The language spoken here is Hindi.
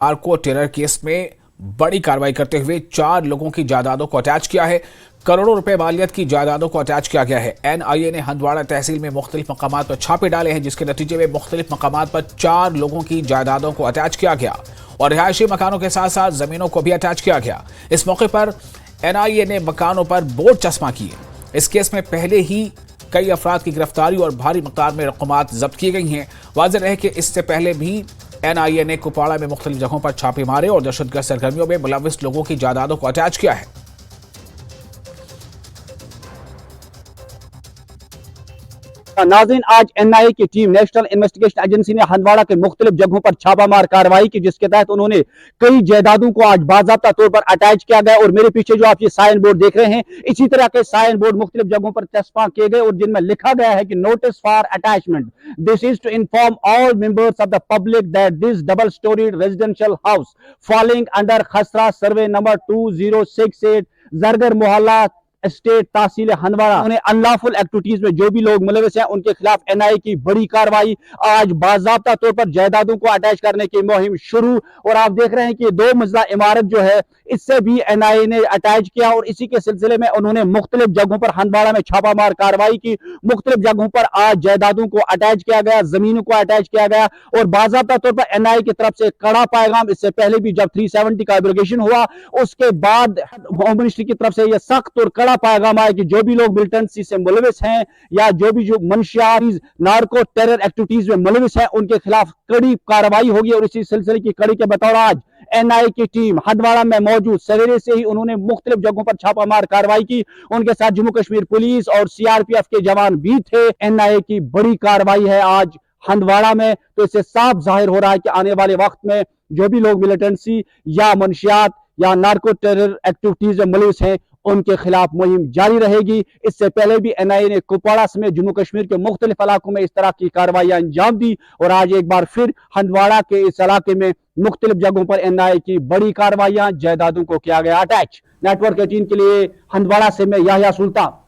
नार्को टेरर केस में बड़ी कार्रवाई करते हुए 4 लोगों की जायदादों को अटैच किया है। करोड़ों रुपए मालियत की जायदादों को अटैच किया गया है। एनआईए ने हंदवाड़ा तहसील में मुख्तलिफ मकामात पर छापे डाले हैं, जिसके नतीजे में मुख्तलिफ मकामात पर 4 लोगों की जायदादों को अटैच किया गया और रिहायशी मकानों के साथ साथ जमीनों को भी अटैच किया गया। इस मौके पर एनआईए ने मकानों पर बोर्ड चस्पा किए। इस केस में पहले ही कई अफराद की गिरफ्तारी और भारी मकदार में रकूमात जब्त की गई हैं। वाज़ेह रहे कि इससे पहले भी एनआईए ने कुपवाड़ा में मुख्तलिफ जगहों पर छापे मारे और दहशतगर्द सरगर्मियों में मुलव्विस लोगों की जायदादों को अटैच किया है। नाज़रीन, आज एनआईए की टीम नेशनल इन्वेस्टिगेशन एजेंसी ने हंदवाड़ा के मुख्तलिफ जगहों पर छापामार कार्रवाई की, जिसके तहत उन्होंने कई जायदादों को आज बाज़ाब्ता तौर पर अटैच किया गया। और मेरे पीछे जो आप ये साइन बोर्ड देख रहे हैं, इसी तरह के साइन बोर्ड मुख्तलिफ जगहों पर चस्पा किए गए और जिनमें लिखा गया है कि notice for attachment, this is to inform all members of the public that this double storied residential house falling under खसरा सर्वे नंबर 2068 जरगर मोहल्ला स्टेट तहसील हंदवाड़ा उन्हें अनलॉफुल एक्टिविटीज में जो भी लोग मुलविस हैं उनके खिलाफ एनआईए की बड़ी कार्रवाई। आज बाज़ाब्ता तौर पर जायदादों को अटैच करने की मुहिम शुरू। और आप देख रहे हैं कि 2 मंजिला इमारत जो है इससे भी एनआईए ने अटैच किया और इसी के सिलसिले में उन्होंने मुख्तलिफ जगहों पर हंदवाड़ा में छापामार कार्रवाई की। मुख्तलिफ जगहों पर आज जायदादों को अटैच किया गया, जमीनों को अटैच किया गया और बाज़ाब्ता तौर पर एनआईए की तरफ से कड़ा पैगाम। इससे पहले भी जब 370 का एब्रोगेशन हुआ, उसके बाद होम मिनिस्ट्री की तरफ से यह सख्त और कड़ा पैगाम आया कि जो भी लोग मिलिटेंसी से मुलविस हैं या जो भी जो मंशियात नार्को टेरर एक्टिविटीज में मुलविस हैं उनके खिलाफ कड़ी कार्रवाई होगी। और इसी सिलसिले की कड़ी के बतौर आज एनआईए की टीम हंदवाड़ा में मौजूद सवेरे से ही उन्होंने मुख्तलिफ जगहों पर छापामार कार्रवाई की। उनके साथ जम्मू कश्मीर पुलिस और सीआरपीएफ के जवान भी थे। एनआईए की बड़ी कार्रवाई है आज हंदवाड़ा में, तो इससे साफ जाहिर हो रहा है कि आने वाले वक्त में जो भी लोग मिलिटेंसी या मंशियात या नार्को टेरर एक्टिविटीज में मुलविस हैं उनके खिलाफ मुहिम जारी रहेगी। इससे पहले भी एनआईए ने कुपवाड़ा समेत जम्मू कश्मीर के मुख्तलिफ इलाकों में इस तरह की कार्रवाई अंजाम दी और आज एक बार फिर हंदवाड़ा के इस इलाके में मुख्तलिफ जगहों पर एनआईए की बड़ी कार्रवाइयां, जायदादों को किया गया अटैच। नेटवर्क 18 के लिए हंदवाड़ा से मैं याह्या सुल्तान।